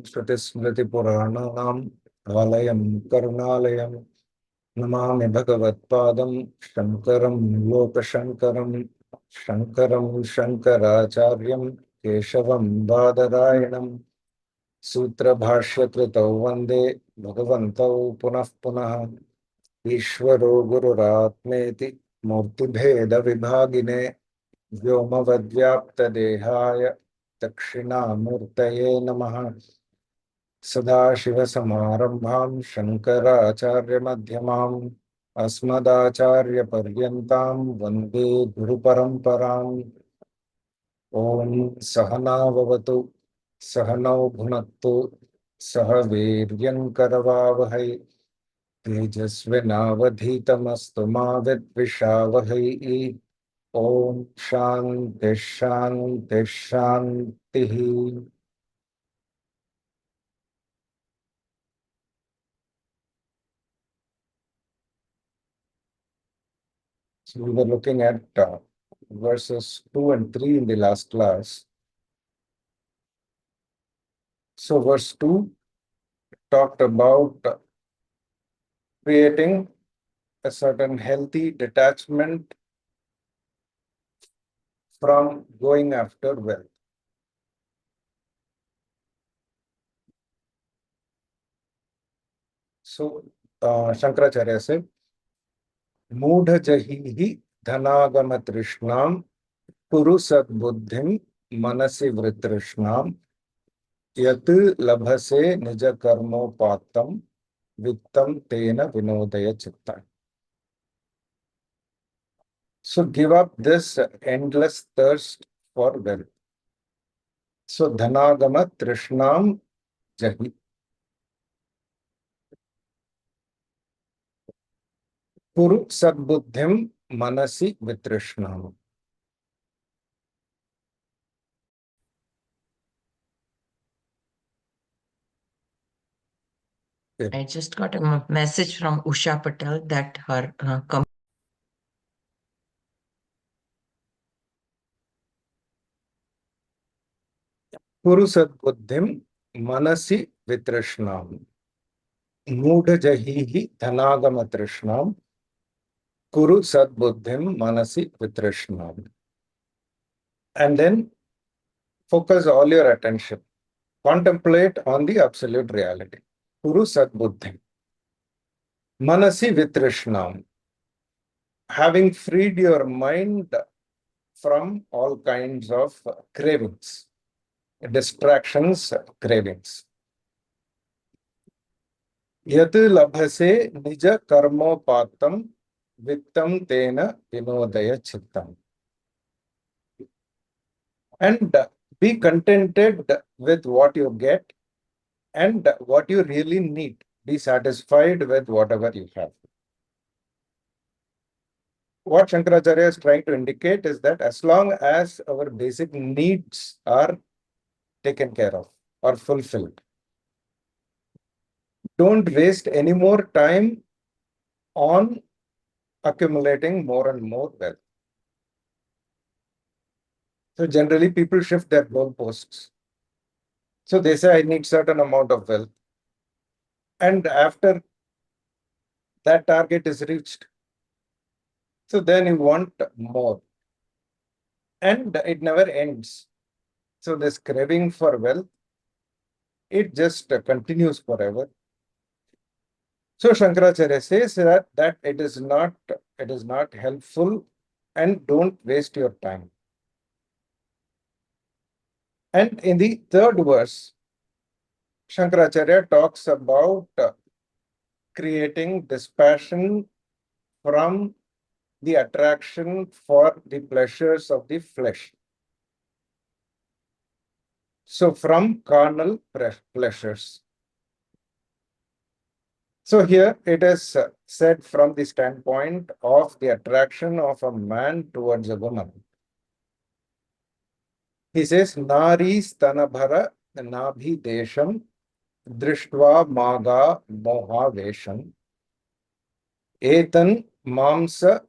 श्रुतिस्मृतिपुराणानाम् आलयं करुणालयं नमामि भगवत्पादं शङ्करं लोकशङ्करं शङ्करं शङ्कराचार्यं केशवं बादरायणं सूत्रभाष्यकृतौ वन्दे भगवन्तौ पुनः पुनः ईश्वरो गुरुरात्मेति मूर्तिभेदविभागिने व्योमवद्व्याप्तदेहाय दक्षिणामूर्तये नमः। सदाशिवसमारम्भां शङ्कराचार्यमध्यमाम् अस्मदाचार्यपर्यन्तां वन्दे गुरुपरम्पराम्। ॐ सहना भवतु सहनौ भुनक्तु सह वीर्यङ्करवावहै तेजस्विनावधीतमस्तु मा विद्विषावहै। ॐ शान्तिः शान्तिः शान्तिः। So we were looking at verses 2 and 3 in the last class. So verse 2 talked about creating a certain healthy detachment from going after wealth. So Shankaracharya said, Mudha jahihi dhanagama trishnam kuru sadbuddhim manasi vritrishnam yat labhase nija karmopatam vittam tena vinodaya chitta. So give up this endless thirst for wealth. So dhanagama trishnam jahi. Kuru sadbuddhim manasi vitrishnam. I just got a message from Usha Patel that her Kuru sadbuddhim manasi vitrishnam. Mudha jahihi dhanagama trishnam. Kuru sadbuddhim manasi vitrishnam. And then focus all your attention. Contemplate on the absolute reality. Kuru sadbuddhim. Manasi vitrishnam. Having freed your mind from all kinds of cravings, distractions, cravings. Yat labhase nija karmopatam vittam tena vinodaya chittam. And be contented with what you get and what you really need. Be satisfied with whatever you have. What Shankaracharya is trying to indicate is that as long as our basic needs are taken care of or fulfilled, don't waste any more time on accumulating more and more wealth. So generally people shift their goalposts. So they say, I need certain amount of wealth. And after that target is reached, so then you want more. And it never ends. So this craving for wealth, it just continues forever. So Shankaracharya says that it is not helpful and don't waste your time. And in the third verse, Shankaracharya talks about creating dispassion from the attraction for the pleasures of the flesh. So from carnal pleasures. So here it is said from the standpoint of the attraction of a man towards a woman. He says, Nari stanabhara nabhi desham drishtva maga moha vesham etan mamsa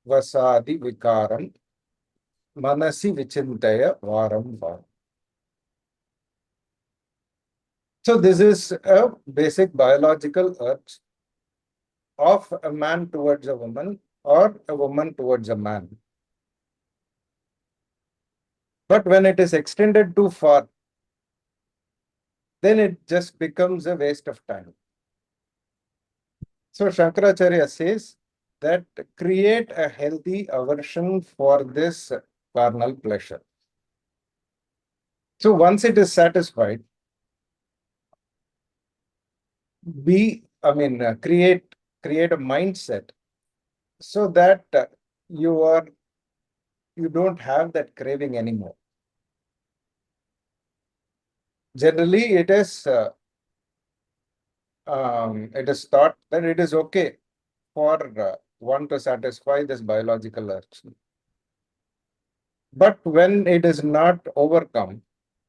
vasadi vikaram manasi vichintaya varam var. So this is a basic biological urge of a man towards a woman or a woman towards a man. But when it is extended too far, then it just becomes a waste of time. So Shankaracharya says that create a healthy aversion for this carnal pleasure. So once it is satisfied, create a mindset so that you don't have that craving anymore. Generally, it is thought that it is okay for one to satisfy this biological urge. But when it is not overcome,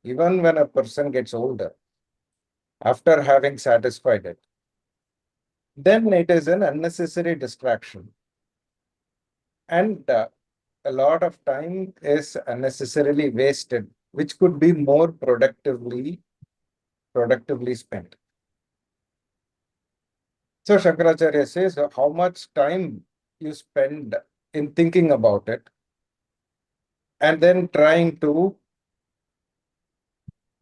even when a person gets older, after having satisfied it, then it is an unnecessary distraction. And a lot of time is unnecessarily wasted, which could be more productively spent. So Shankaracharya says how much time you spend in thinking about it and then trying to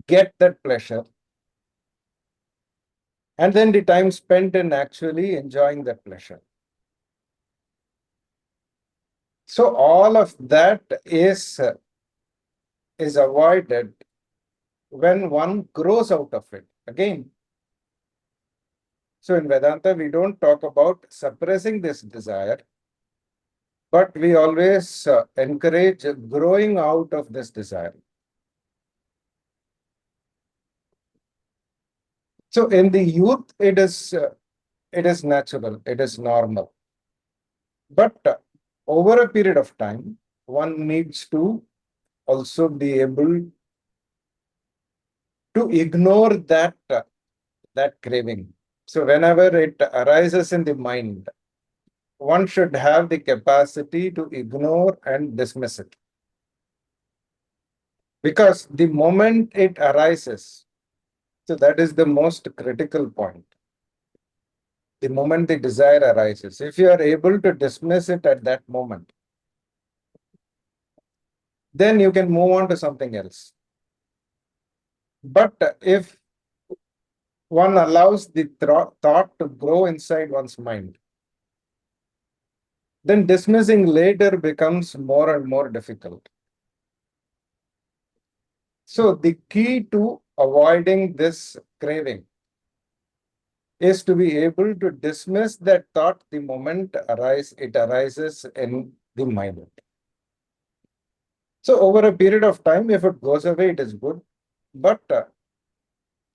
get that pleasure, and then the time spent in actually enjoying that pleasure. So all of that is avoided when one grows out of it. Again, so in Vedanta, we don't talk about suppressing this desire, but we always encourage growing out of this desire. So in the youth, it is natural, it is normal. But over a period of time, one needs to also be able to ignore that craving. So whenever it arises in the mind, one should have the capacity to ignore and dismiss it. Because the moment it arises, so that is the most critical point. The moment the desire arises, if you are able to dismiss it at that moment, then you can move on to something else. But if one allows the thought to grow inside one's mind, then dismissing later becomes more and more difficult. So the key to avoiding this craving is to be able to dismiss that thought the moment it arises in the mind. So over a period of time, if it goes away, it is good. But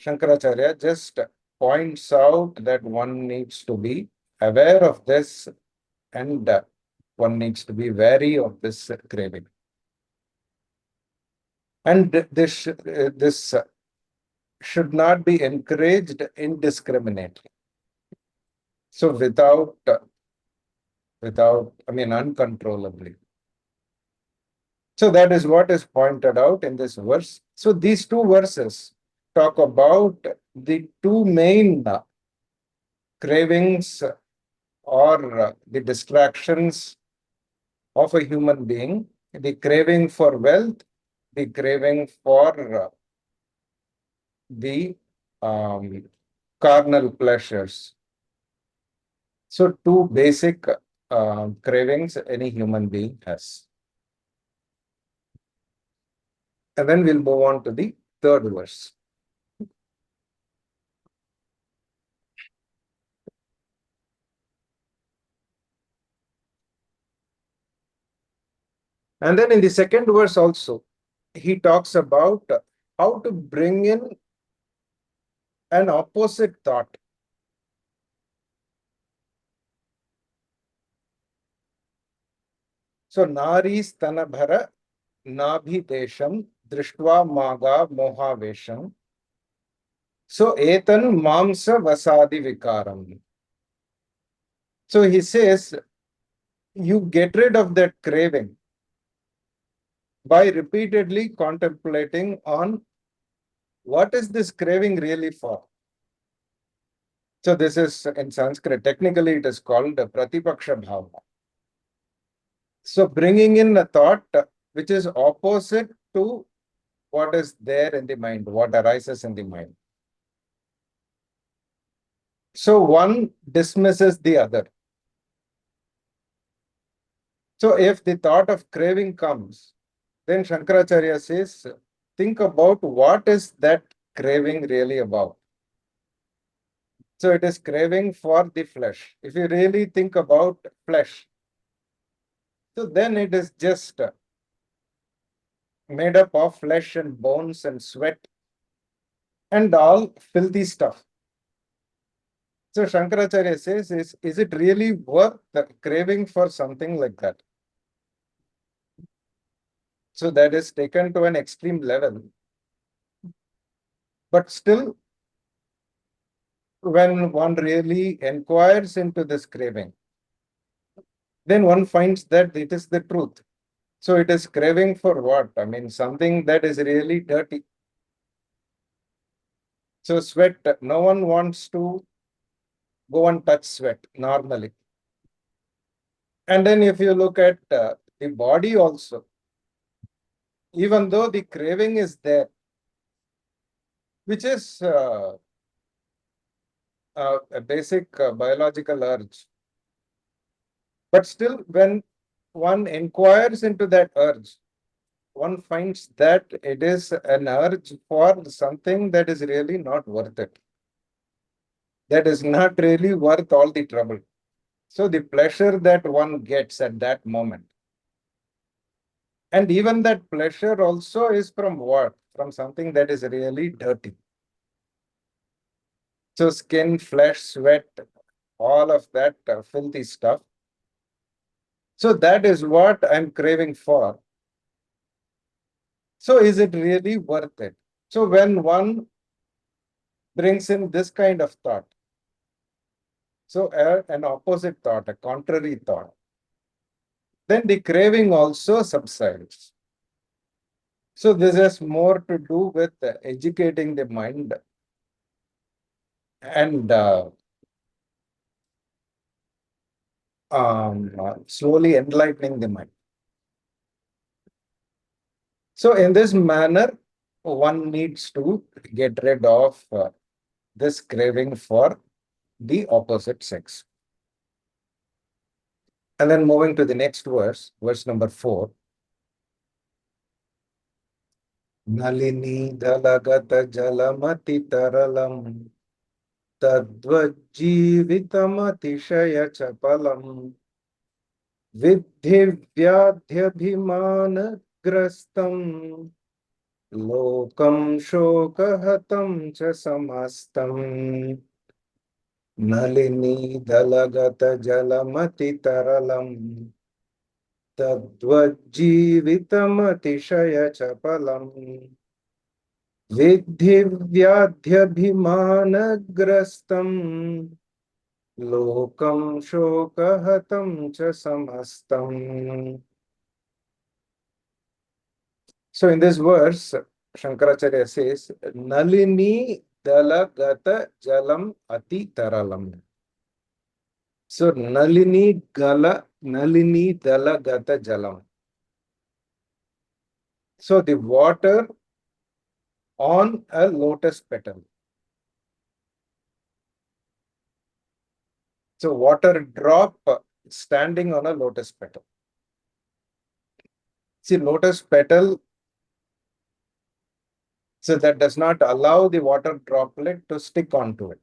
Shankaracharya just points out that one needs to be aware of this, and one needs to be wary of this craving. And this should not be encouraged indiscriminately. So uncontrollably. So that is what is pointed out in this verse. So these two verses talk about the two main cravings or the distractions of a human being, the craving for wealth, the craving for the carnal pleasures. So two basic cravings any human being has. And then we'll move on to the third verse. And then in the second verse also, he talks about how to bring in an opposite thought. So, Nari Stanabhara Nabhi Desham Drishtva Maga Mohavesham. So, Etan Mamsa Vasadi Vikaram. So, he says, you get rid of that craving by repeatedly contemplating on what is this craving really for? So this is in Sanskrit. Technically, it is called Pratipaksha Bhava. So bringing in a thought which is opposite to what is there in the mind, what arises in the mind. So one dismisses the other. So if the thought of craving comes, then Shankaracharya says, think about what is that craving really about. So it is craving for the flesh. If you really think about flesh, so then it is just made up of flesh and bones and sweat and all filthy stuff. So Shankaracharya says, is it really worth the craving for something like that? So that is taken to an extreme level. But still, when one really inquires into this craving, then one finds that it is the truth. So it is craving for what? I mean, something that is really dirty. So sweat, no one wants to go and touch sweat normally. And then if you look at the body also, even though the craving is there, which is a basic biological urge, but still when one inquires into that urge, one finds that it is an urge for something that is really not worth it. That is not really worth all the trouble. So the pleasure that one gets at that moment, and even that pleasure also is from what? From something that is really dirty. So skin, flesh, sweat, all of that filthy stuff. So that is what I'm craving for. So is it really worth it? So when one brings in this kind of thought, so an opposite thought, a contrary thought, then the craving also subsides. So this has more to do with educating the mind and slowly enlightening the mind. So in this manner, one needs to get rid of this craving for the opposite sex. And then moving to the next verse, verse number 4. Nalini dalagata jalamati taralam tadvajjivitamatishaya chapalam vidhi vyadhyabhimangrastam lokam shokahatam cha samastam nalini dalagata jalamati taralam tadvajjivitamatishaya chapalam vidhi vyadhyabhimangrastam lokam shokahatam cha samastam. So in this verse, Shankaracharya says, Nalini dalagata jalam ati taralam. So Nalini dalagata jalam. So the water on a lotus petal. So water drop standing on a lotus petal. See, lotus petal, so that does not allow the water droplet to stick onto it.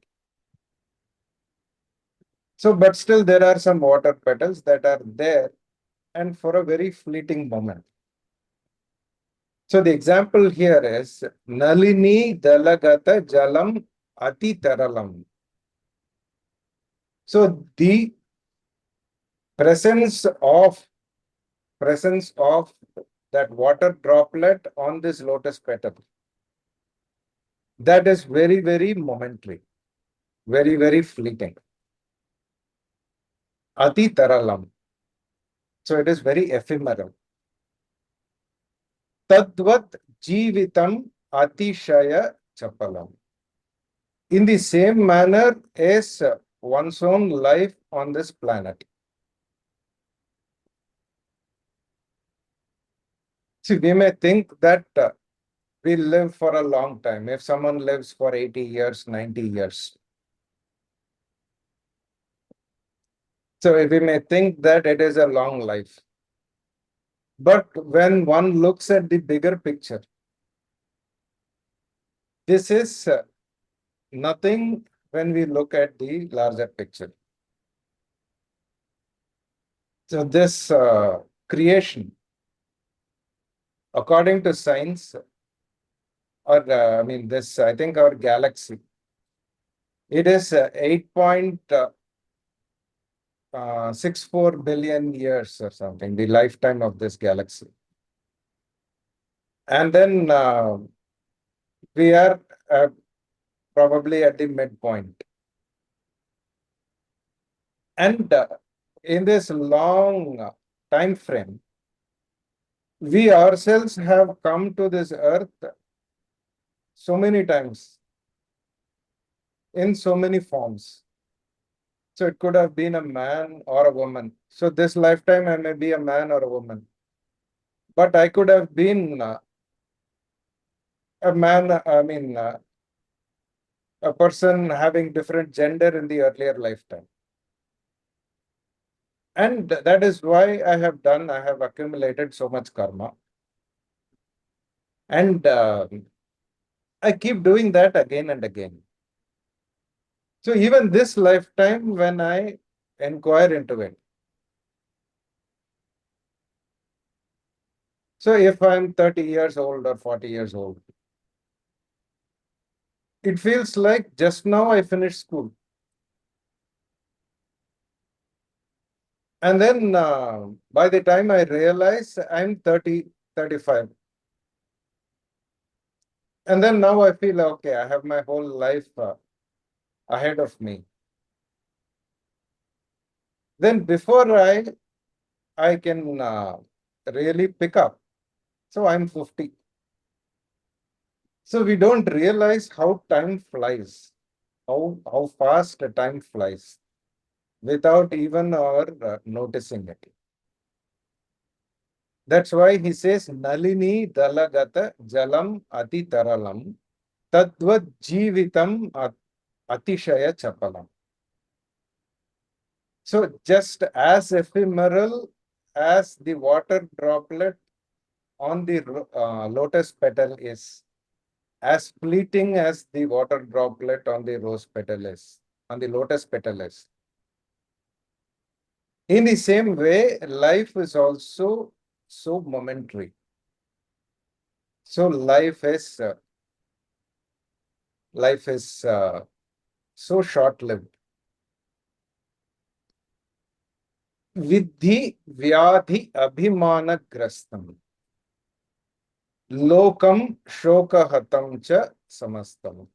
So, but still there are some water petals that are there and for a very fleeting moment. So the example here is Nalini dalagata jalam ati taralam. So the presence of that water droplet on this lotus petal, that is very, very momentary, very, very fleeting. Ati taralam. So it is very ephemeral. Tadvat jivitam atishaya Chappalam. In the same manner as one's own life on this planet. See, we may think that we live for a long time. If someone lives for 80 years, 90 years. So we may think that it is a long life. But when one looks at the bigger picture, this is nothing when we look at the larger picture. So this creation, according to science, or I think our galaxy, it is 8.64 billion years or something, the lifetime of this galaxy. And then we are probably at the midpoint. And in this long time frame, we ourselves have come to this earth so many times in so many forms. So it could have been a man or a woman. So this lifetime I may be a man or a woman. But I could have been a man, a person having different gender in the earlier lifetime. And that is why I have accumulated so much karma. And I keep doing that again and again. So even this lifetime, when I inquire into it, so if I'm 30 years old or 40 years old, it feels like just now I finished school. And then by the time I realize I'm 30, 35. And then now I feel, okay, I have my whole life ahead of me. Then before I can really pick up, so I'm 50. So we don't realize how time flies, how fast time flies without even our noticing it. That's why he says, Nalini dalagata jalam ati taralam tadvad jivitam atishaya chapalam. So just as ephemeral as the water droplet on the lotus petal is, as fleeting as the water droplet on the rose petal is, on the lotus petal is. In the same way, life is also so momentary. So life is so short-lived. Vidhi vyadhi abhimana grastam. Lokam shokahatam cha samastam.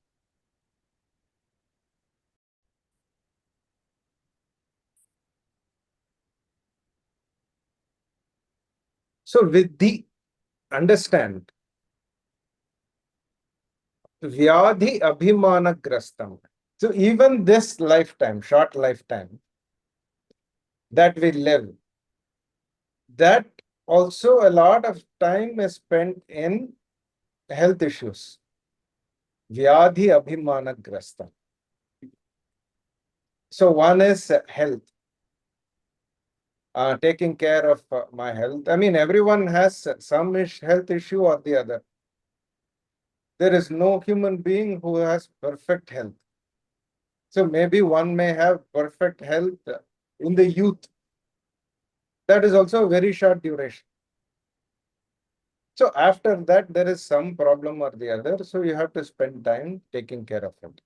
So with the understand, vyadhi abhimana grastam. So even this lifetime, short lifetime that we live, that also a lot of time is spent in health issues. Vyadhi abhimana grastam. So one is health. Taking care of my health. I mean, everyone has some health issue or the other. There is no human being who has perfect health. So maybe one may have perfect health in the youth. That is also a very short duration. So after that, there is some problem or the other. So you have to spend time taking care of it.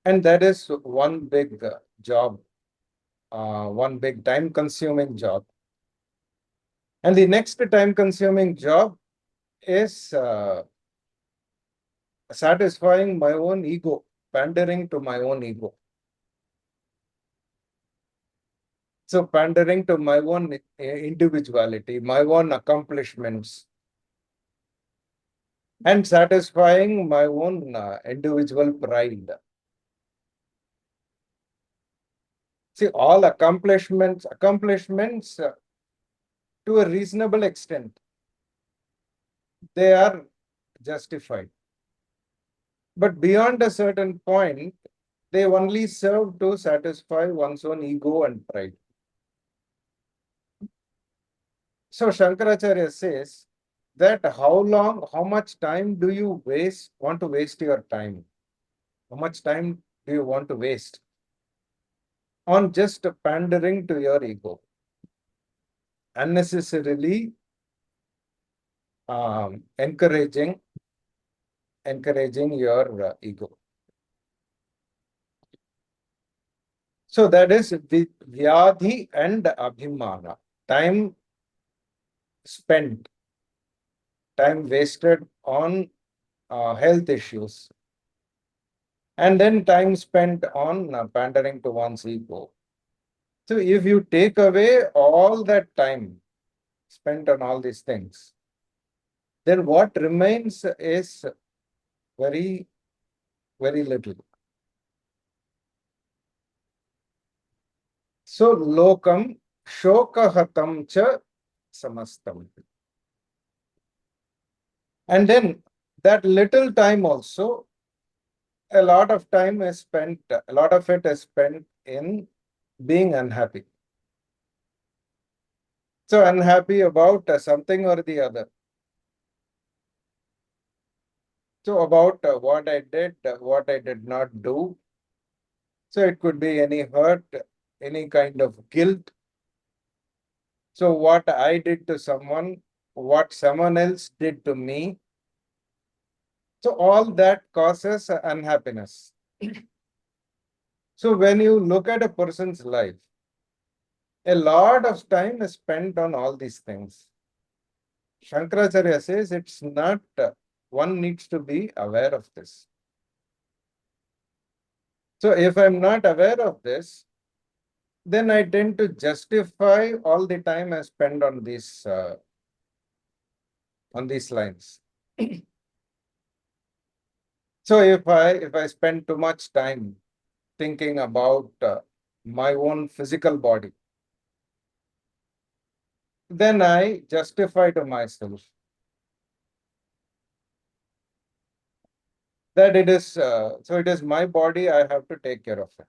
And that is one big job, one big time-consuming job. And the next time-consuming job is satisfying my own ego, pandering to my own ego. So pandering to my own individuality, my own accomplishments. and satisfying my own individual pride. See, all accomplishments to a reasonable extent, they are justified. But beyond a certain point, they only serve to satisfy one's own ego and pride. So Shankaracharya says that how much time do you want to waste your time? How much time do you want to waste on just pandering to your ego? Unnecessarily encouraging your ego. So that is vyadhi and abhimana. Time spent, time wasted on health issues, and then time spent on pandering to one's ego. So if you take away all that time spent on all these things, then what remains is very, very little. So lokam shokahatam cha samastam. And then that little time also, a lot of it is spent in being unhappy. So unhappy about something or the other. So about what I did, what I did not do. So it could be any hurt, any kind of guilt. So what I did to someone, what someone else did to me. So all that causes unhappiness. So when you look at a person's life, a lot of time is spent on all these things. Shankaracharya says it's not, one needs to be aware of this. So if I'm not aware of this, then I tend to justify all the time I spend on these lines. So if I spend too much time thinking about my own physical body, then I justify to myself that it is it is my body, I have to take care of it.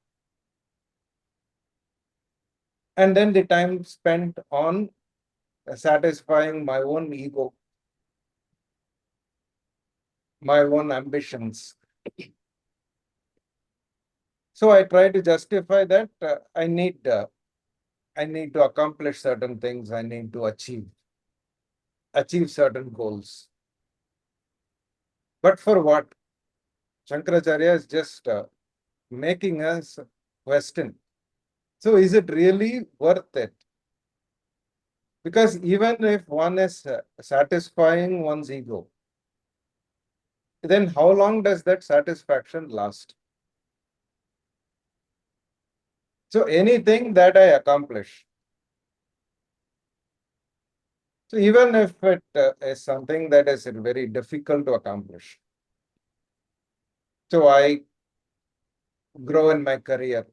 And then the time spent on satisfying my own ego, my own ambitions. So I try to justify that I need to accomplish certain things, I need to achieve certain goals. But for what? Shankaracharya is just making us question. So is it really worth it? Because even if one is satisfying one's ego, then how long does that satisfaction last? So anything that I accomplish, so even if it is something that is very difficult to accomplish, so I grow in my career,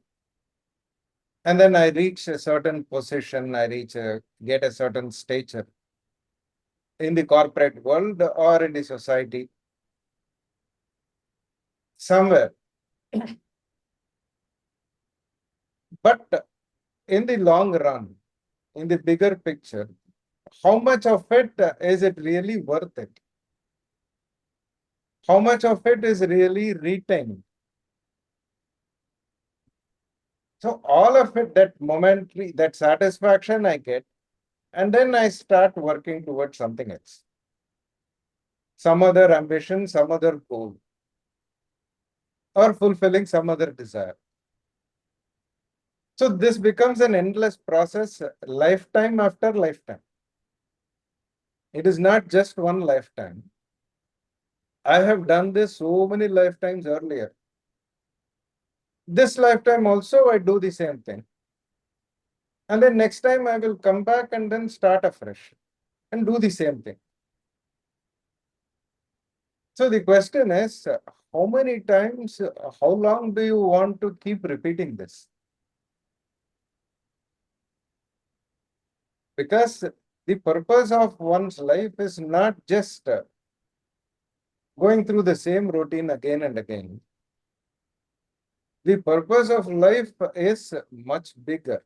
and then I reach a certain position, get a certain stature in the corporate world or in the society, somewhere. But in the long run, in the bigger picture, how much of it is it really worth it? How much of it is really retained? So all of it, that momentary, that satisfaction I get, and then I start working towards something else, some other ambition, some other goal, or fulfilling some other desire. So this becomes an endless process, lifetime after lifetime. It is not just one lifetime. I have done this so many lifetimes earlier. This lifetime also I do the same thing. And then next time I will come back and then start afresh and do the same thing. So the question is, how many times, how long do you want to keep repeating this? Because the purpose of one's life is not just going through the same routine again and again. The purpose of life is much bigger.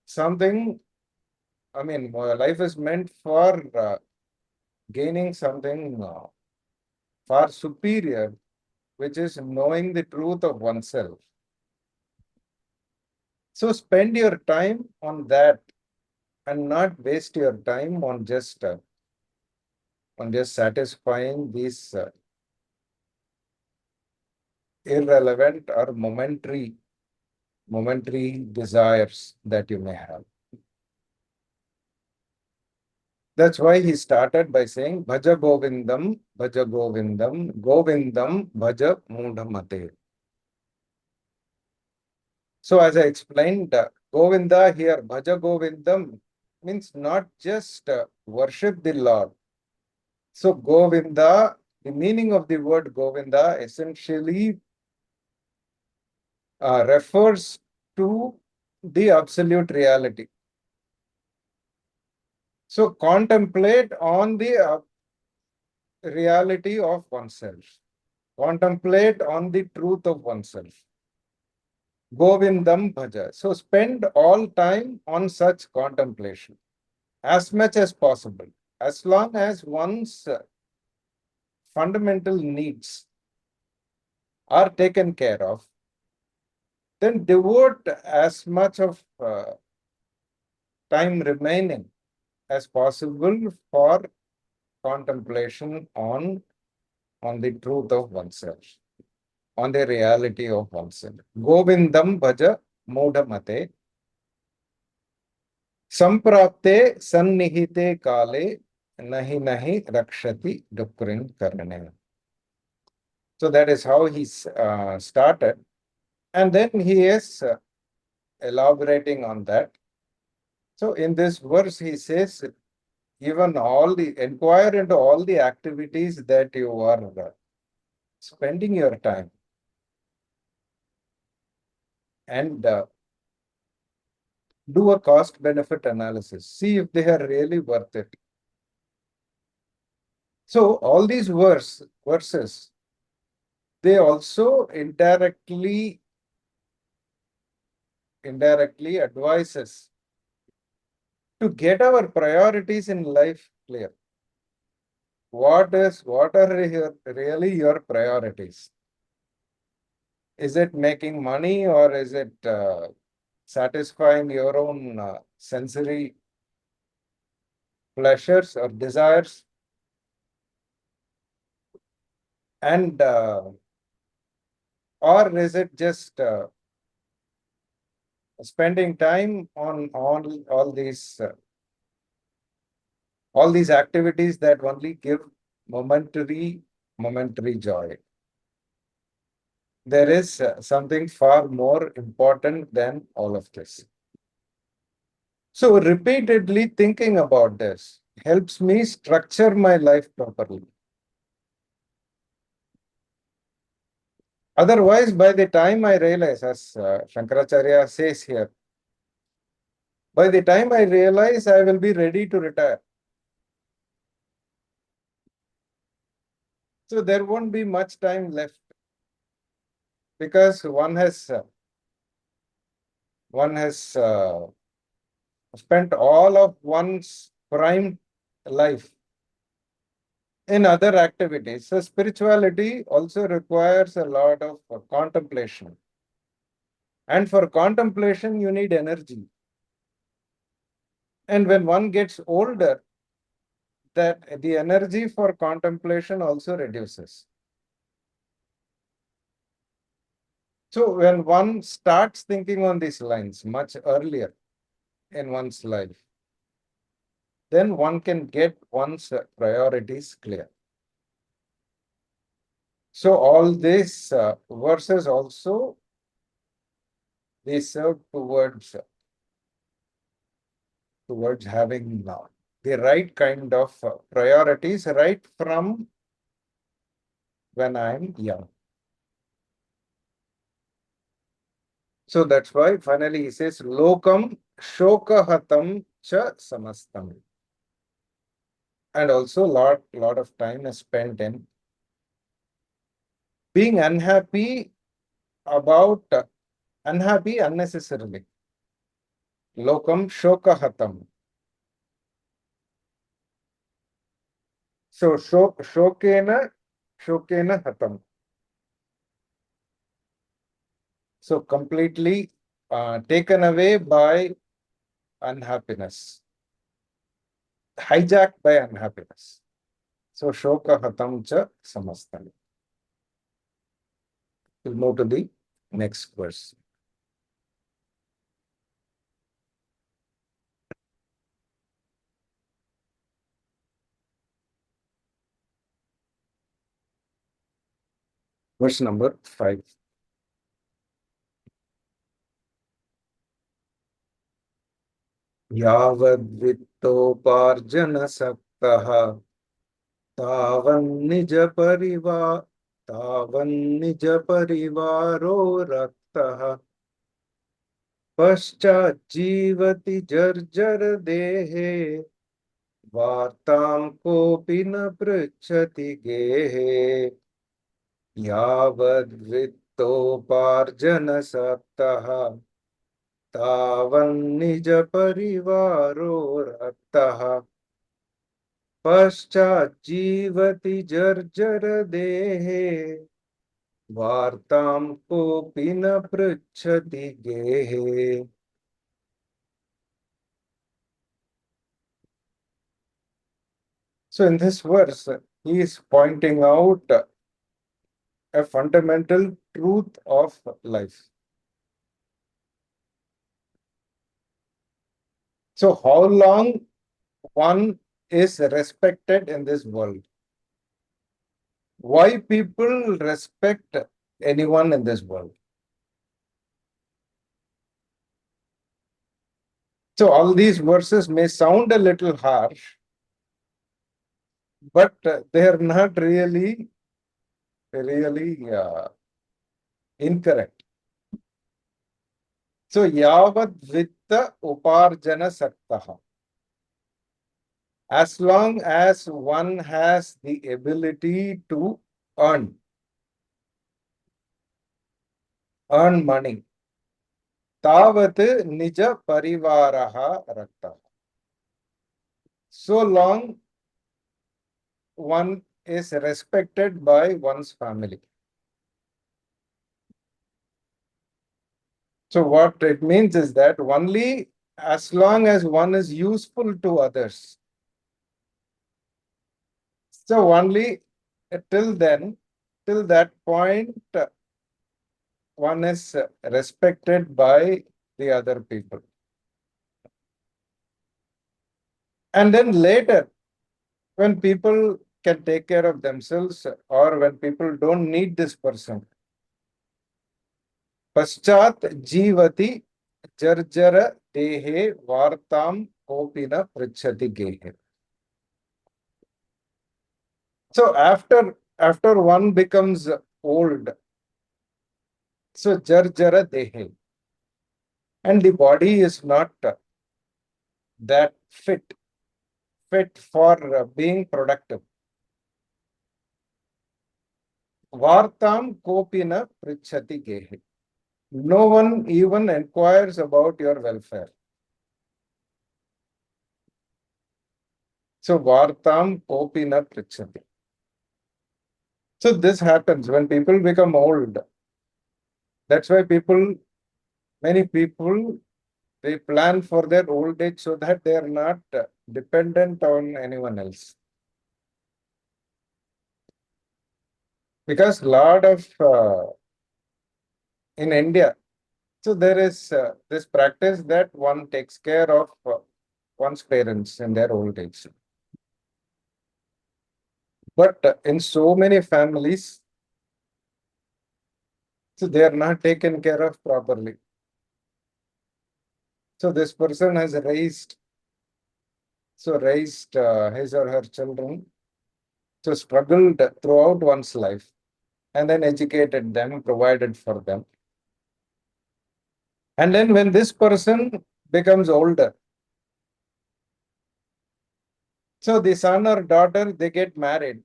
Something, life is meant for gaining something far superior, which is knowing the truth of oneself. So spend your time on that and not waste your time on just satisfying these irrelevant or momentary desires that you may have. That's why he started by saying Bhaja Govindam, Bhaja Govindam, Govindam Bhaja Mudhamate. So as I explained, Govinda here, Bhaja Govindam means not just worship the Lord. So Govinda, the meaning of the word Govinda essentially refers to the absolute reality. So contemplate on the reality of oneself. Contemplate on the truth of oneself. Govindam Bhaja. So spend all time on such contemplation as much as possible. As long as one's fundamental needs are taken care of, then devote as much of time remaining as possible for contemplation on the truth of oneself, on the reality of oneself. Govindam Bhaja Mudhamate. Samprapte sannihite kale nahi nahi rakshati dukrin karane. So that is how he started. And then he is elaborating on that. So in this verse, he says, even inquire into all the activities that you are spending your time, and do a cost benefit analysis. See if they are really worth it. So all these verses, they also indirectly advise us to get our priorities in life clear. What are really your priorities? Is it making money, or is it satisfying your own sensory pleasures or desires? And or is it just spending time on all these activities that only give momentary joy? There is something far more important than all of this. So repeatedly thinking about this helps me structure my life properly. Otherwise, by the time I realize, as Shankaracharya says here, by the time I realize, I will be ready to retire. So there won't be much time left, because one has spent all of one's prime life in other activities. So spirituality also requires a lot of contemplation. And for contemplation, you need energy. And when one gets older, that the energy for contemplation also reduces. So when one starts thinking on these lines much earlier in one's life, then one can get one's priorities clear. So all these verses also, they serve towards having the right kind of priorities right from when I'm young. So that's why finally he says, Lokam shokahatam cha samastam. And also lot of time is spent in being about unhappy unnecessarily. Lokam shokahatam. So shokena hatam. So completely taken away by unhappiness, hijacked by unhappiness. So shoka hatam cha samastam. We'll move to the next verse. Verse number 5. यावद्वित्तोपार्जनसक्तः तावन्निजपरिवारो रक्तः पश्चाज्जीवति जर्जरदेहे वार्तां कोऽपि न पृच्छति गेहे यावद्वित्तोपार्जनसक्तः तावन्निजपरिवारो रक्तः पश्चाज्जीवति जर्जरदेहे वार्तां कोऽपि न पृच्छति गेहे. So in this verse, he is pointing out a fundamental truth of life. So how long one is respected in this world? Why people respect anyone in this world? So all these verses may sound a little harsh, but they are not really incorrect. So yavad vitta uparjana saktaha. As long as one has the ability to earn money, tavat nija parivaraha rakta. So long one is respected by one's family. So what it means is that only as long as one is useful to others. So only till that point, one is respected by the other people. And then later, when people can take care of themselves or when people don't need this person, Paschat Jivati Jarjara Dehe Vartam Kopina Prichati Gehe. So after one becomes old, so Jarjara Dehe, and the body is not that fit for being productive. Vartam Kopina Prichati Gehe. No one even inquires about your welfare. So Vartam Kopina Prichati. So this happens when people become old. That's why many people, they plan for their old age so that they are not dependent on anyone else. Because lot of in India, so there is this practice that one takes care of one's parents in their old age. But in so many families, so they are not taken care of properly. So this person has raised his or her children, so struggled throughout one's life. and then educated them, provided for them. And then when this person becomes older, so the son or daughter, they get married.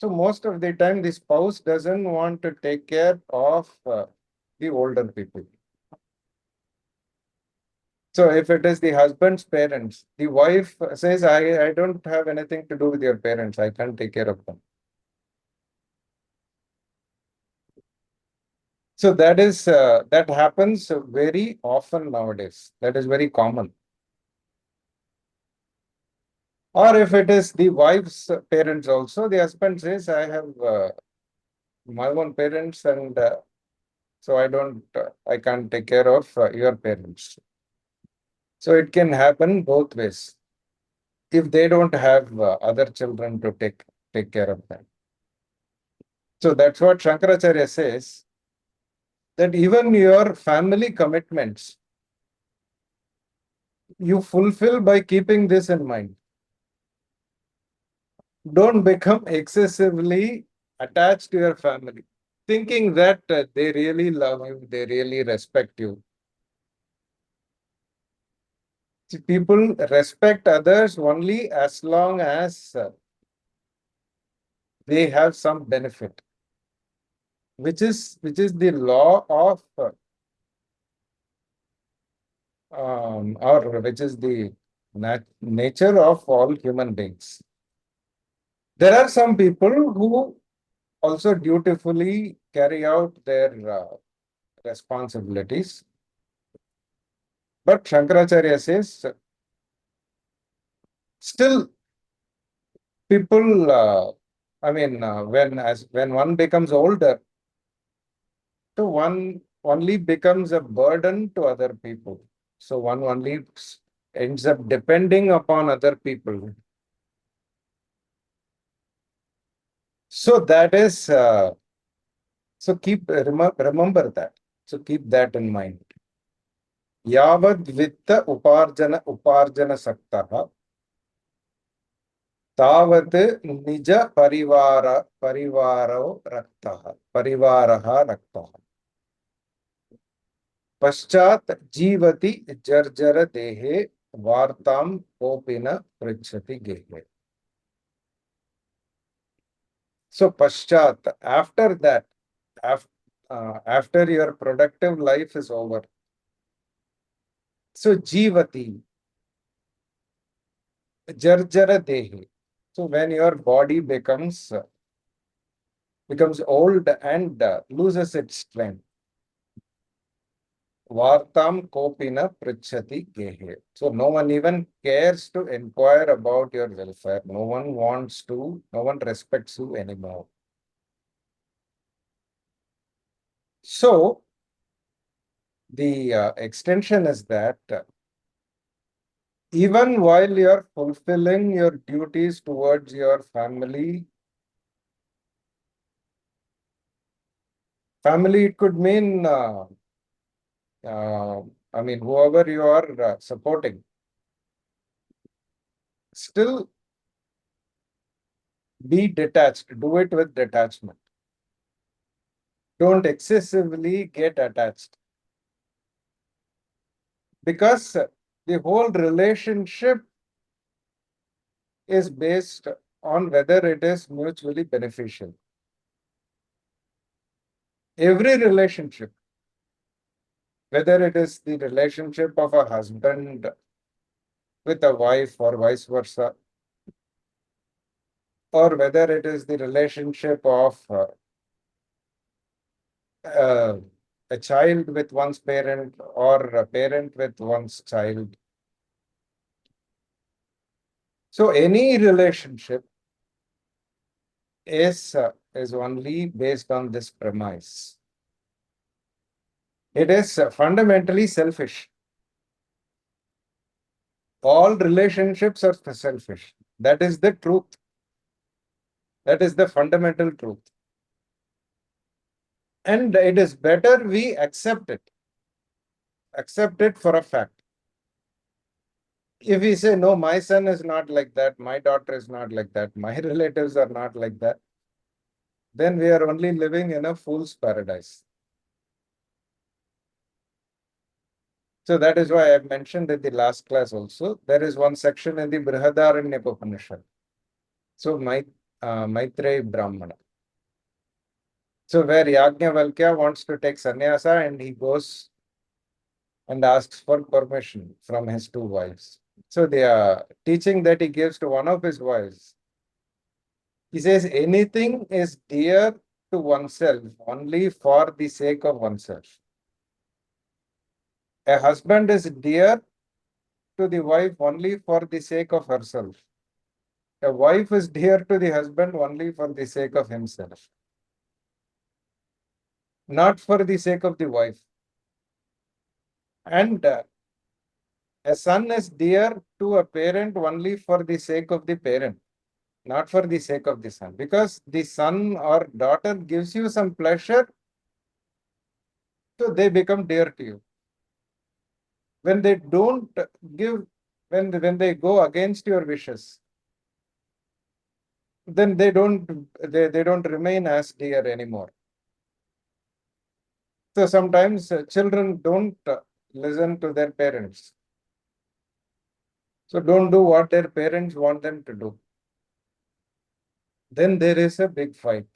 So most of the time, the spouse doesn't want to take care of the older people. So if it is the husband's parents, the wife says, I don't have anything to do with your parents. I can't take care of them. So that happens very often nowadays. That is very common. Or if it is the wife's parents also, the husband says, I have my own parents, and so I can't take care of your parents. So it can happen both ways if they don't have other children to take care of them. So that's what Shankaracharya says, that even your family commitments you fulfill by keeping this in mind. Don't become excessively attached to your family, thinking that they really love you, they really respect you. See, people respect others only as long as they have some benefit, which is the law of or which is the nature of all human beings. There are some people who also dutifully carry out their responsibilities. But Shankaracharya says, still people, when one becomes older, so one only becomes a burden to other people. So one only ends up depending upon other people. So that is, so remember that. So keep that in mind. Yavad vitta uparjana saktaha तावत् निज परिवारः रक्तः पश्चात् जीवति जर्जर देहे वार्तां कोऽपि न पृच्छति गेहे. So पश्चात्, after that, after your productive life is over, so जीवति jarjara dehi. So when your body becomes old and loses its strength, vartam kopina prichati gehe. So no one even cares to inquire about your welfare. No one respects you anymore. So the extension is that even while you are fulfilling your duties towards your family, it could mean, whoever you are supporting, still be detached, do it with detachment. Don't excessively get attached. Because the whole relationship is based on whether it is mutually beneficial. Every relationship, whether it is the relationship of a husband with a wife or vice versa, or whether it is the relationship of a child with one's parent or a parent with one's child. So any relationship is only based on this premise. It is fundamentally selfish. All relationships are selfish. That is the truth. That is the fundamental truth. And it is better we accept it. Accept it for a fact. If we say, no, my son is not like that, my daughter is not like that, my relatives are not like that, then we are only living in a fool's paradise. So that is why I mentioned in the last class also, there is one section in the Brihadaranyaka Upanishad. So Maitreya Brahmana. So where Yajnavalkya wants to take sannyasa and he goes and asks for permission from his two wives. So the teaching that he gives to one of his wives, he says anything is dear to oneself only for the sake of oneself. A husband is dear to the wife only for the sake of herself. A wife is dear to the husband only for the sake of himself, not for the sake of the wife. And a son is dear to a parent only for the sake of the parent, not for the sake of the son. Because the son or daughter gives you some pleasure, so they become dear to you. When they don't give, when they go against your wishes, then they don't remain as dear anymore. So sometimes children don't listen to their parents. So don't do what their parents want them to do. Then there is a big fight.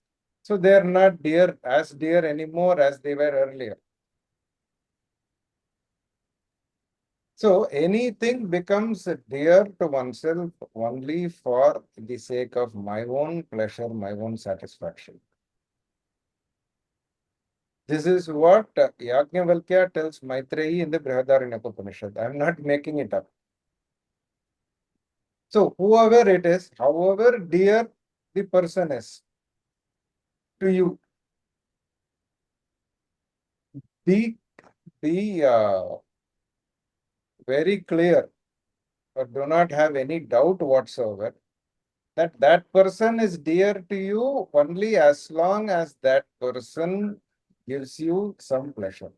So they are not as dear anymore as they were earlier. So anything becomes dear to oneself only for the sake of my own pleasure, my own satisfaction. This is what Yajnavalkya tells Maitreyi in the Brihadaranyaka Upanishad. I am not making it up. So whoever it is, however dear the person is to you, be very clear or do not have any doubt whatsoever that that person is dear to you only as long as that person gives you some pleasure.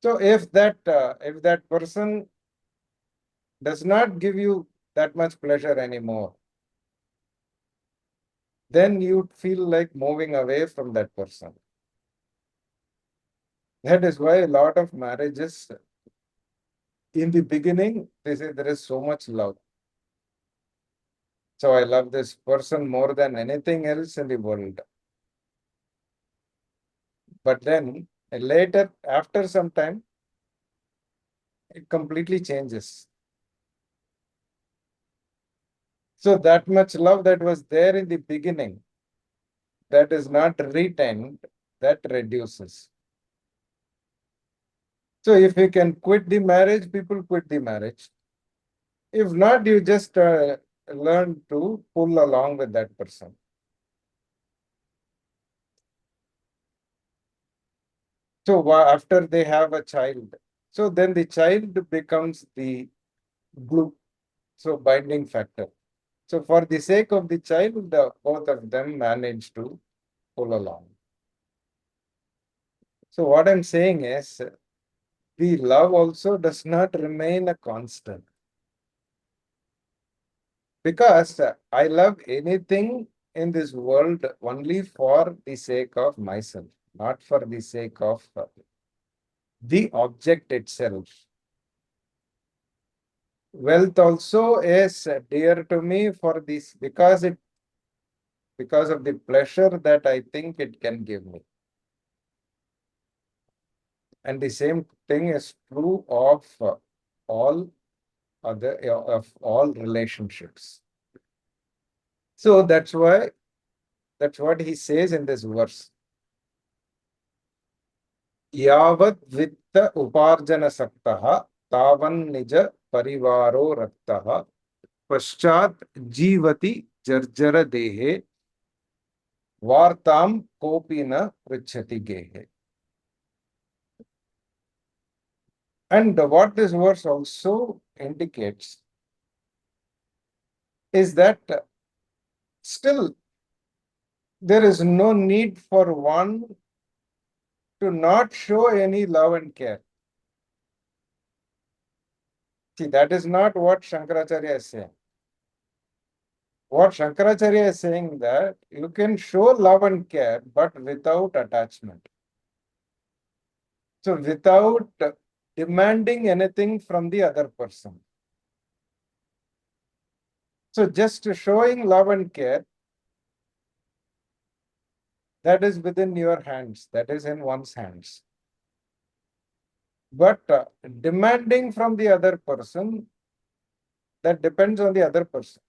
So if that person does not give you that much pleasure anymore, then you feel like moving away from that person. That is why a lot of marriages in the beginning, they say there is so much love. So I love this person more than anything else in the world. But then later, after some time, it completely changes. So that much love that was there in the beginning, that is not retained, that reduces. So if you can quit the marriage, people quit the marriage. If not, you just learn to pull along with that person. So after they have a child, so then the child becomes the glue, so binding factor. So for the sake of the child, both of them manage to pull along. So what I'm saying is, the love also does not remain a constant. Because I love anything in this world only for the sake of myself, not for the sake of the object itself. Wealth also is dear to me for this because of the pleasure that I think it can give me. And the same thing is true of all of all relationships. So that's what he says in this verse. Yavat vitta uparjana saktaha tavan nija parivaro raktaha paschat jivati jarjara dehe vartam kopina prichati gehe. And what this verse also indicates is that still there is no need for one to not show any love and care. See, that is not what Shankaracharya is saying. what Shankaracharya is saying, that you can show love and care, but without attachment. So without demanding anything from the other person. So just showing love and care, that is within your hands, that is in one's hands. But demanding from the other person, that depends on the other person.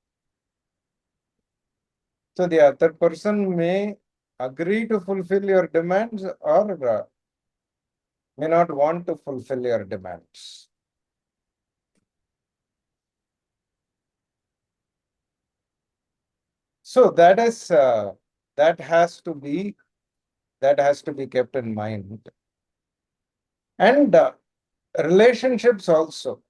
So the other person may agree to fulfill your demands or may not want to fulfill your demands. So that is that has to be kept in mind. And relationships also,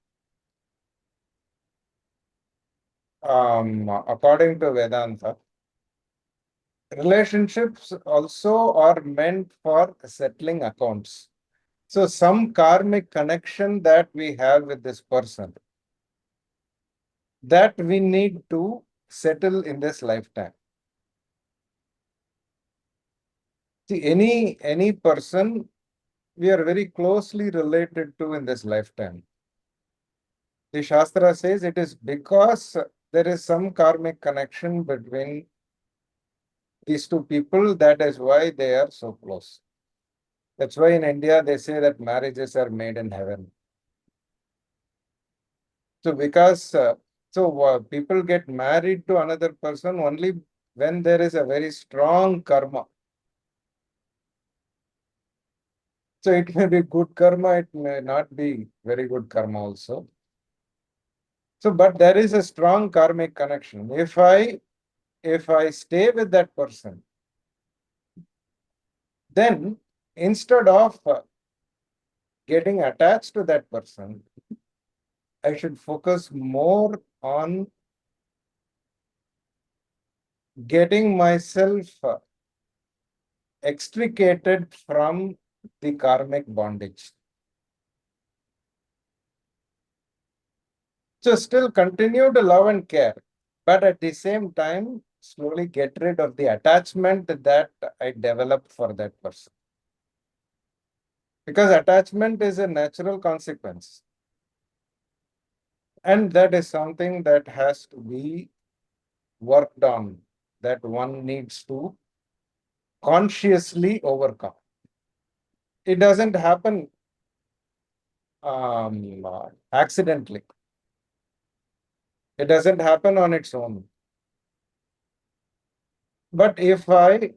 according to Vedanta, relationships also are meant for settling accounts. So some karmic connection that we have with this person, that we need to settle in this lifetime. See, any person we are very closely related to in this lifetime. The Shastra says it is because there is some karmic connection between these two people, that is why they are so close. That's why in India they say that marriages are made in heaven. So because people get married to another person only when there is a very strong karma. So it may be good karma, it may not be very good karma also. So, but there is a strong karmic connection. If I stay with that person, then instead of getting attached to that person, I should focus more on getting myself extricated from the karmic bondage. So still continue to love and care, but at the same time, slowly get rid of the attachment that I developed for that person. Because attachment is a natural consequence. And that is something that has to be worked on, that one needs to consciously overcome. It doesn't happen accidentally. It doesn't happen on its own. But if I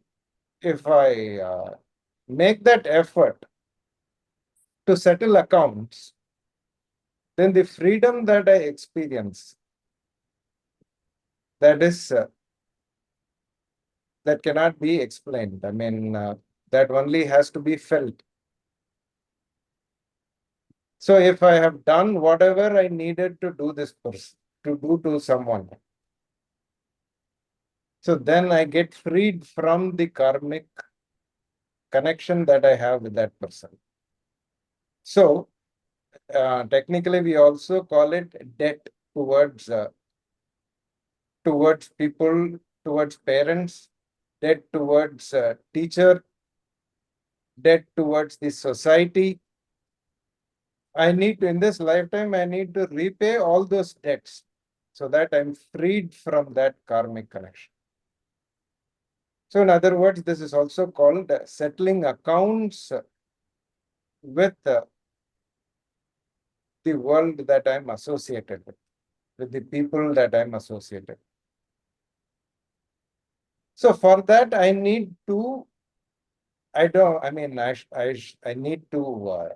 make that effort to settle accounts, then the freedom that I experience, that is that cannot be explained. I mean, that only has to be felt. So if I have done whatever I needed to do this person, to do to someone, so then I get freed from the karmic connection that I have with that person. So technically, we also call it debt towards people, towards parents, debt towards teacher, debt towards the society. I need to, in this lifetime, I need to repay all those debts so that I'm freed from that karmic connection. So in other words, this is also called settling accounts with the world that I'm associated with the people that I'm associated. So for that, I need to, I need to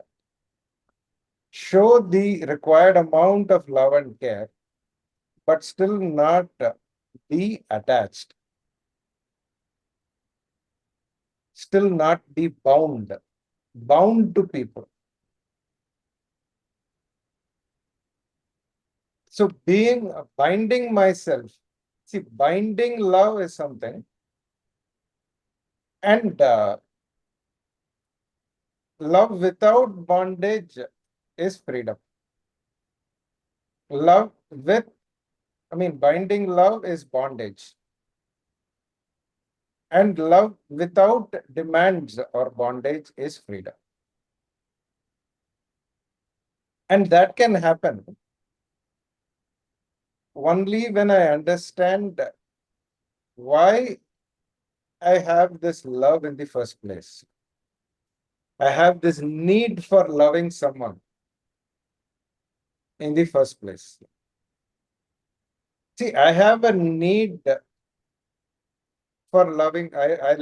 show the required amount of love and care, but still not be attached, still not be bound to people. So binding myself, see, binding love is something, and love without bondage is freedom. Love with I mean, binding love is bondage. And love without demands or bondage is freedom. And that can happen only when I understand why I have this love in the first place. I have this need for loving someone in the first place. See, I have a need for loving. I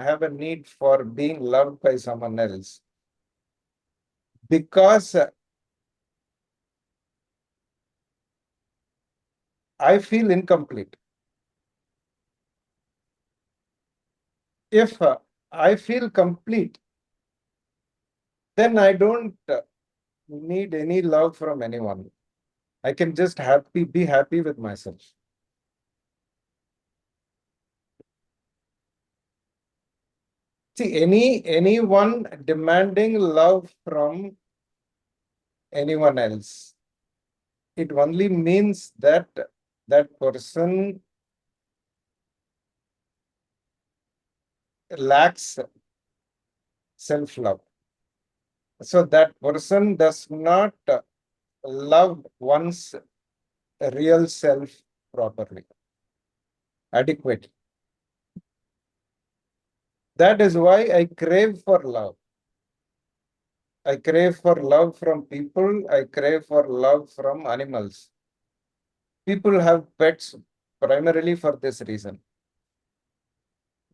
have a need for being loved by someone else because I feel incomplete. If I feel complete, then I don't need any love from anyone. I can just be happy with myself. See, anyone demanding love from anyone else, it only means that that person lacks self-love. So that person does not love one's real self properly, adequately. That is why I crave for love. I crave for love from people. I crave for love from animals. People have pets primarily for this reason,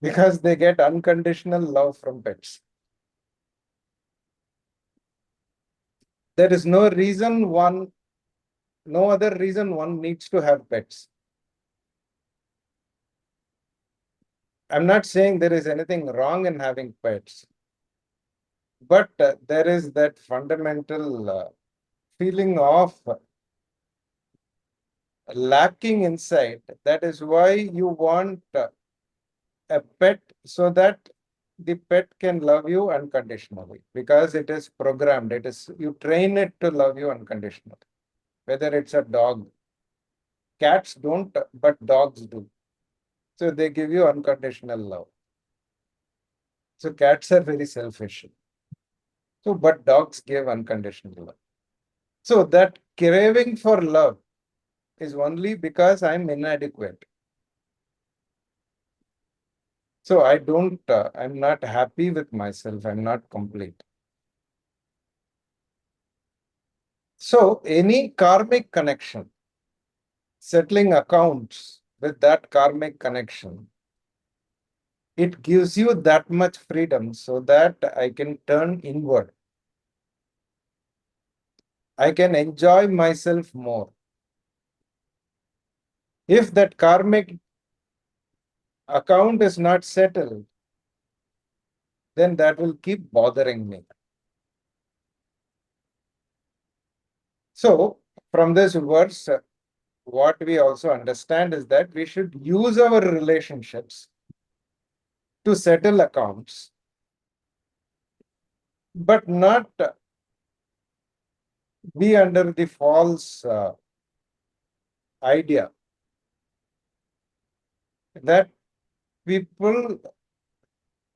because they get unconditional love from pets. There is no other reason one needs to have pets. I'm not saying there is anything wrong in having pets, but there is that fundamental feeling of lacking inside. That is why you want a pet, so that the pet can love you unconditionally, because it is programmed. You train it to love you unconditionally. Whether it's a dog, cats don't, but dogs do. So they give you unconditional love. So cats are very selfish. So, but dogs give unconditional love. So that craving for love is only because I'm inadequate. So I'm not happy with myself. I'm not complete. So any karmic connection, settling accounts with that karmic connection, it gives you that much freedom so that I can turn inward. I can enjoy myself more. If that karmic account is not settled, then that will keep bothering me. So, from this verse, what we also understand is that we should use our relationships to settle accounts, but not be under the false idea that people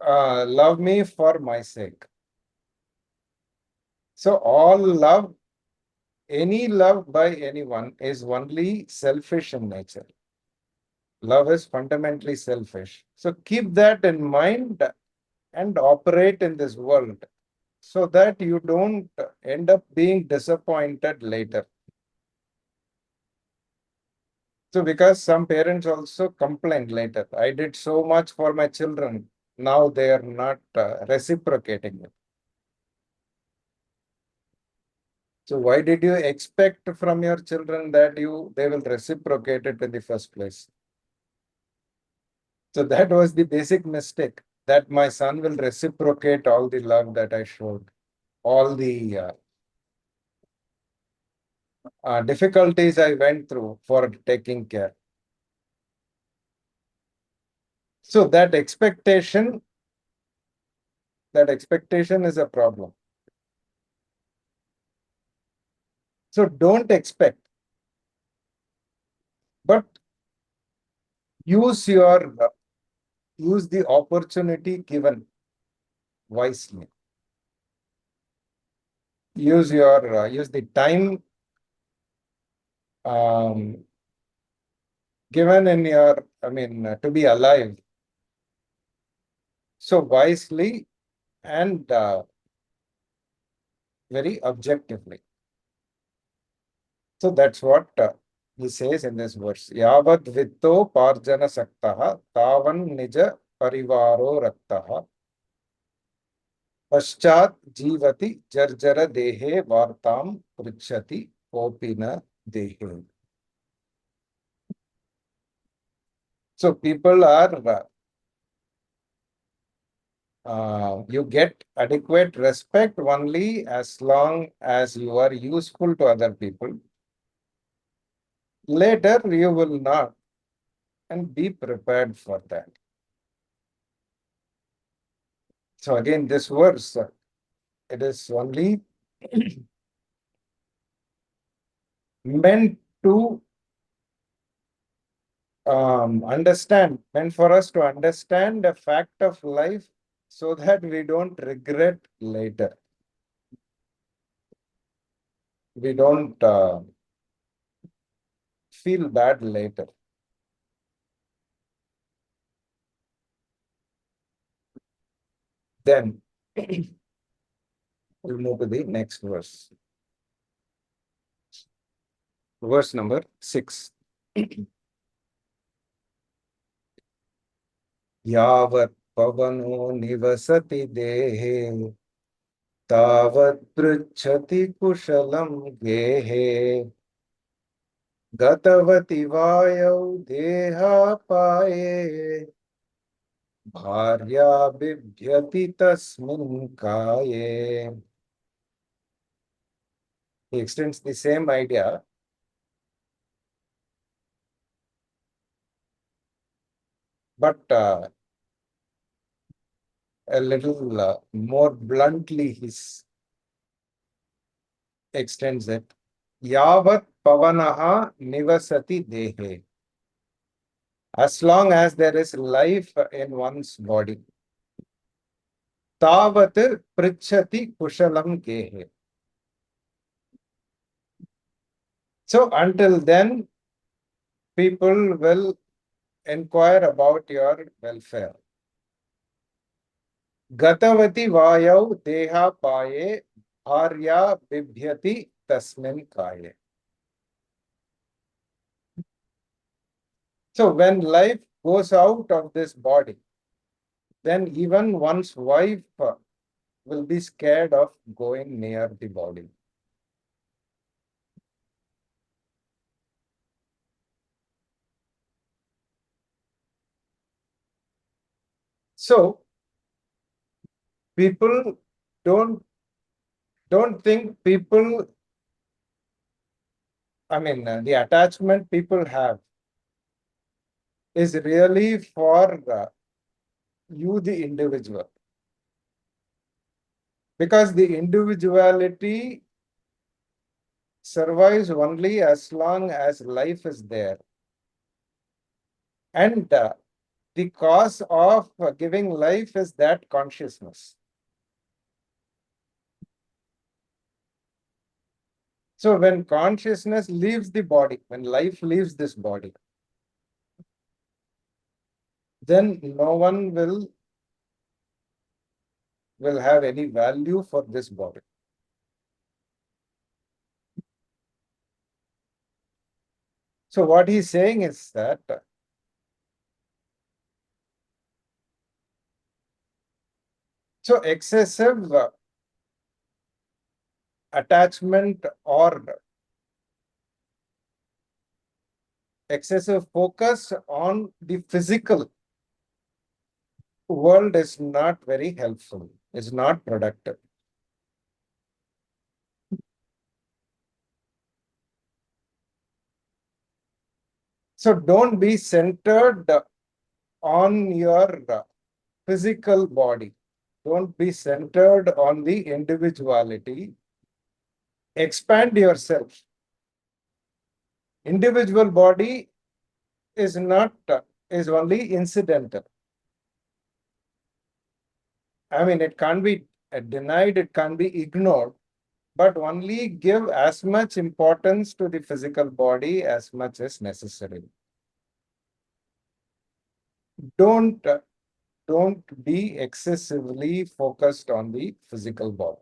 love me for my sake. So, any love by anyone is only selfish in nature. Love is fundamentally selfish. So, keep that in mind and operate in this world so that you don't end up being disappointed later. So, because some parents also complain later, I did so much for my children, now they are not reciprocating it. So, why did you expect from your children that they will reciprocate it in the first place? So, that was the basic mistake, that my son will reciprocate all the love that I showed, all the difficulties I went through for taking care. So that expectation is a problem. So don't expect But use the opportunity given wisely. Use the time given in your, to be alive. So wisely and very objectively. So that's what he says in this verse. Yavad vitto parjana saktaha tavan nija parivaro raktaha पश्चात जीवति जर्जर देहे वार्ताम पृच्छति कोपि न देहे. So people are you get adequate respect only as long as you are useful to other people. Later you will not, and be prepared for that. So again, this verse, it is only meant to meant for us to understand the fact of life so that we don't regret later. We don't feel bad later. Then we'll move to the next verse. Verse number 6. Yavat pavano nivasati dehe tavat pruchhati kushalam gehe gatavati vayau deha paye bharya bibhyati tasmin kaye. He extends the same idea, but a little more bluntly he extends it. Yavat pavanaha nivasati dehe. As long as there is life in one's body. Tavat pritchati kushalam gehe. So until then, people will inquire about your welfare. Gatavati vayau deha paye arya bibhyati tasmin kaye. So when life goes out of this body, then even one's wife will be scared of going near the body. So people don't think people, the attachment people have is really for you, the individual. Because the individuality survives only as long as life is there. And the cause of giving life is that consciousness. So when consciousness leaves the body, when life leaves this body, then no one will have any value for this body. So what he's saying is that so excessive attachment or excessive focus on the physical world is not very helpful, is not productive. So don't be centered on your physical body. Don't be centered on the individuality. Expand yourself. Individual body is not is only incidental. I mean, it can't be denied, it can't be ignored, but only give as much importance to the physical body as much as necessary. Don't don't be excessively focused on the physical body.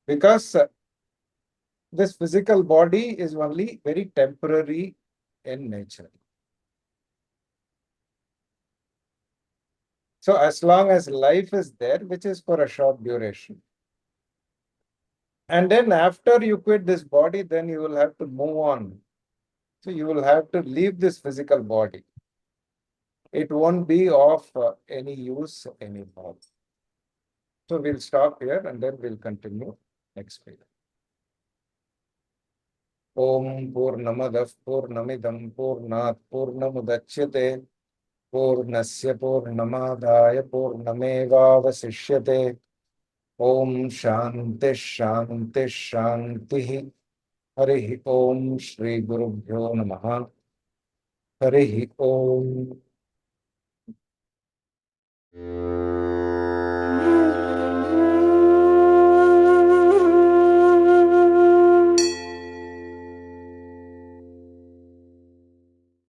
Because this physical body is only very temporary in nature. So as long as life is there, which is for a short duration, and then after you quit this body, then you will have to move on. So you will have to leave this physical body. It won't be of any use anymore. So we'll stop here and then we'll continue next week. Om Purnamadah Purnamidam Purnat Purnamudachyate Purnasya Purnamadaya Purnamevavasishyate. Om Shanti Shanti Shanti. Harihi Om Shri Gurubhyo Namaha. Harihi Om.